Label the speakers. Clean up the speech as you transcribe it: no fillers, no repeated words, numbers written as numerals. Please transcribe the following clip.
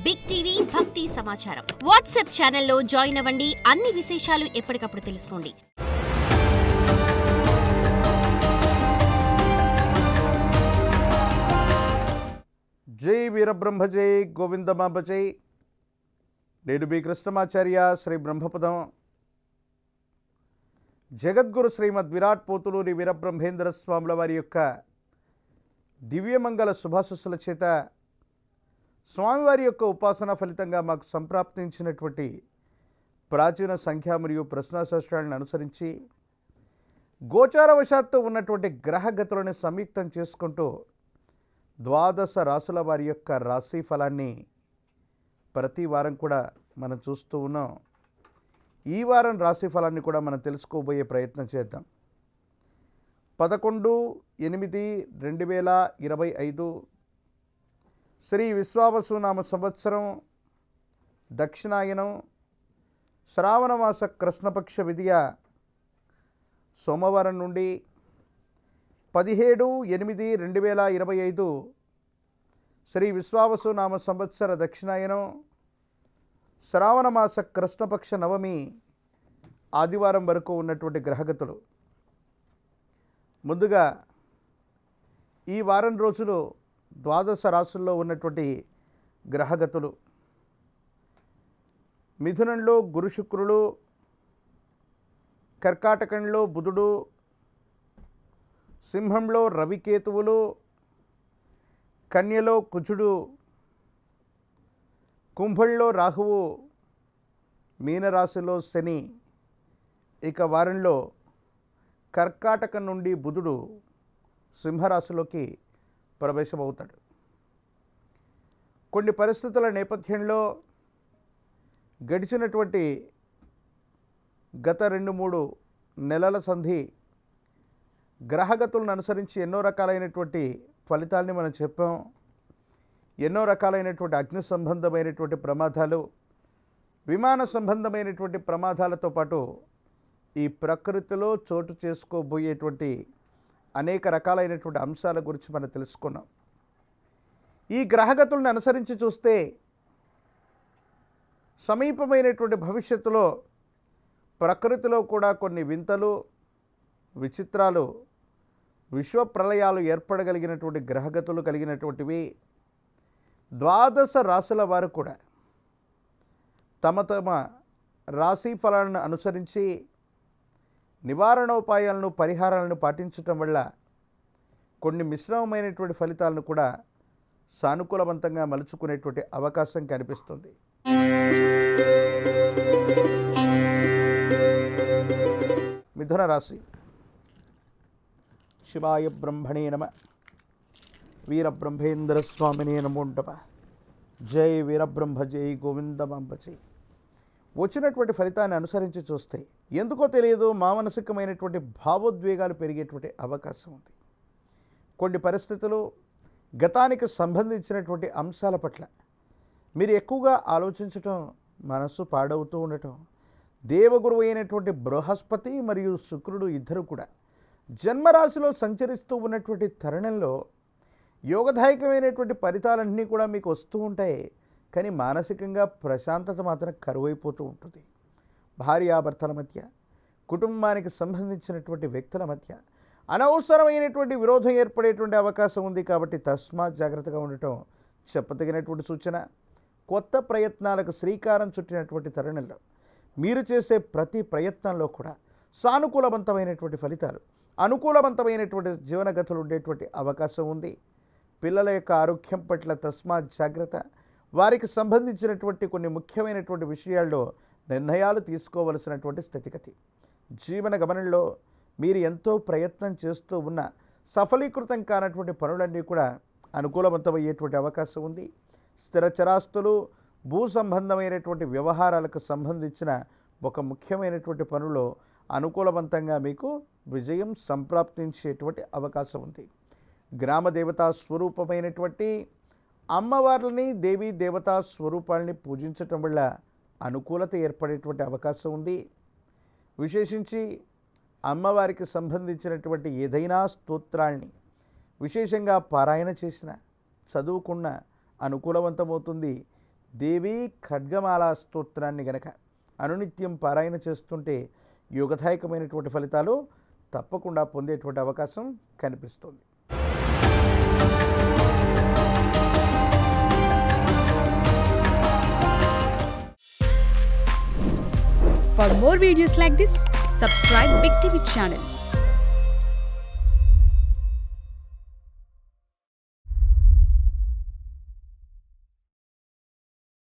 Speaker 1: Big TV భక్తి సమాచారం WhatsApp ఛానల్లో జాయిన్ అవ్వండి. అన్ని విశేషాలు ఎప్పటికప్పుడు తెలుసుకోండి.
Speaker 2: జై వీరబ్రహ్మ జై గోవిందమాంబ జై. నేడు బి కృష్ణమాచార్య శ్రీ బ్రహ్మపదం జగద్గురు శ్రీమద్ విరాట్ పోతులూరి వీరబ్రహ్మేంద్ర స్వాముల వారి యొక్క దివ్యమంగళ శుభాశస్సుల చేత స్వామివారి యొక్క ఉపాసన ఫలితంగా మాకు సంప్రాప్తించినటువంటి ప్రాచీన సంఖ్య మరియు ప్రశ్నాశాస్త్రాలను అనుసరించి గోచారవశాత్తు ఉన్నటువంటి గ్రహగతులను సంయుక్తం చేసుకుంటూ 12 రాసుల వారి యొక్క రాశి ఫలాన్ని ప్రతి వారం కూడా మనం చూస్తూ ఉన్నాం. ఈ వారం రాశి ఫలాన్ని కూడా మనం తెలుసుకోబోయే ప్రయత్నం చేద్దాం. 11/8/2025 శ్రీ విశ్వావసునామ సంవత్సరం దక్షిణాయనం శ్రావణమాస కృష్ణపక్ష విధియ సోమవారం నుండి 17/8/2025 శ్రీ విశ్వావసునామ సంవత్సర దక్షిణాయనం శ్రావణమాస కృష్ణపక్ష నవమి ఆదివారం వరకు ఉన్నటువంటి గ్రహగతులు. ముందుగా ఈ వారం రోజులు 12 రాశుల్లో ఉన్నటువంటి గ్రహగతులు. మిథునంలో గురు శుక్రులు, కర్కాటకంలో బుధుడు, సింహంలో రవికేతువులు, కన్యలో కుజుడు, కుంభంలో రాహువు, మీనరాశిలో శని. ఇక వారంలో కర్కాటకం నుండి బుధుడు సింహరాశిలోకి ప్రవేశమవుతాడు. కొన్ని పరిస్థితుల నేపథ్యంలో గడిచినటువంటి గత 2-3 నెలల సంధి గ్రహగతులను అనుసరించి ఎన్నో రకాలైనటువంటి ఫలితాలని మనం చెప్పాం. ఎన్నో రకాలైనటువంటి అగ్ని సంబంధమైనటువంటి ప్రమాదాలు, విమాన సంబంధమైనటువంటి ప్రమాదాలతో పాటు ఈ ప్రకృతిలో చోటు చేసుకోబోయేటువంటి అనేక రకాలైనటువంటి అంశాల గురించి మనం తెలుసుకున్నాం. ఈ గ్రహగతులను అనుసరించి చూస్తే సమీపమైనటువంటి భవిష్యత్తులో ప్రకృతిలో కూడా కొన్ని వింతలు, విచిత్రాలు, విశ్వ ప్రళయాలు ఏర్పడగలిగినటువంటి గ్రహగతులు కలిగినటువంటివి. 12 రాశుల వారు కూడా తమ తమ రాశి ఫలాలను అనుసరించి నివారణోపాయాలను, పరిహారాలను పాటించటం వల్ల కొన్ని మిశ్రమమైనటువంటి ఫలితాలను కూడా సానుకూలవంతంగా మలుచుకునేటువంటి అవకాశం కనిపిస్తుంది. మిథున రాశి. శివాయ బ్రహ్మణే నమ. వీరబ్రహ్మేంద్ర స్వామినే నమో నమః. జై వీరబ్రహ్మ జై గోవిందమాంబ జై. వచ్చినటువంటి ఫలితాన్ని అనుసరించి చూస్తే ఎందుకో తెలియదు మానసికమైనటువంటి భావోద్వేగాలు పెరిగేటువంటి అవకాశం ఉంది. కొన్ని పరిస్థితులు గతానికి సంబంధించినటువంటి అంశాల పట్ల మీరు ఎక్కువగా ఆలోచించటం, మనస్సు పాడవుతూ ఉండటం. దేవగురువు అయినటువంటి బృహస్పతి మరియు శుక్రుడు ఇద్దరు కూడా జన్మరాశిలో సంచరిస్తూ ఉన్నటువంటి తరుణంలో యోగదాయకమైనటువంటి ఫలితాలన్నీ కూడా మీకు వస్తూ ఉంటాయి. కానీ మానసికంగా ప్రశాంతత మాత్రం కరువైపోతూ ఉంటుంది. భార్యాభర్తల మధ్య, కుటుంబానికి సంబంధించినటువంటి వ్యక్తుల మధ్య అనవసరమైనటువంటి విరోధం ఏర్పడేటువంటి అవకాశం ఉంది. కాబట్టి తస్మాత్ జాగ్రత్తగా ఉండటం చెప్పదగినటువంటి సూచన. కొత్త ప్రయత్నాలకు శ్రీకారం చుట్టినటువంటి తరుణంలో మీరు చేసే ప్రతి ప్రయత్నంలో కూడా సానుకూలవంతమైనటువంటి ఫలితాలు, అనుకూలవంతమైనటువంటి జీవనగతులు ఉండేటువంటి అవకాశం ఉంది. పిల్లల యొక్క ఆరోగ్యం పట్ల తస్మాత్ జాగ్రత్త. వారికి సంబంధించినటువంటి కొన్ని ముఖ్యమైనటువంటి విషయాల్లో నిర్ణయాలు తీసుకోవలసినటువంటి స్థితిగతి. జీవన గమనంలో మీరు ఎంతో ప్రయత్నం చేస్తూ ఉన్న సఫలీకృతం కానటువంటి పనులన్నీ కూడా అనుకూలవంతమయ్యేటువంటి అవకాశం ఉంది. స్థిర చరాస్తులు, భూ సంబంధమైనటువంటి వ్యవహారాలకు సంబంధించిన ఒక ముఖ్యమైనటువంటి పనులో అనుకూలవంతంగా మీకు విజయం సంప్రాప్తించేటువంటి అవకాశం ఉంది. గ్రామ దేవతా స్వరూపమైనటువంటి అమ్మవార్లని, దేవీ దేవతా స్వరూపాలని పూజించటం వల్ల అనుకూలత ఏర్పడేటువంటి అవకాశం ఉంది. విశేషించి అమ్మవారికి సంబంధించినటువంటి ఏదైనా స్తోత్రాల్ని విశేషంగా పారాయణ చేసిన, చదువుకున్న అనుకూలవంతమవుతుంది. దేవి ఖడ్గమాల స్తోత్రాన్ని గనక అనునిత్యం పారాయణ చేస్తుంటే యోగదాయకమైనటువంటి ఫలితాలు తప్పకుండా పొందేటువంటి అవకాశం కనిపిస్తుంది.
Speaker 3: For more videos like this, subscribe Big TV channel.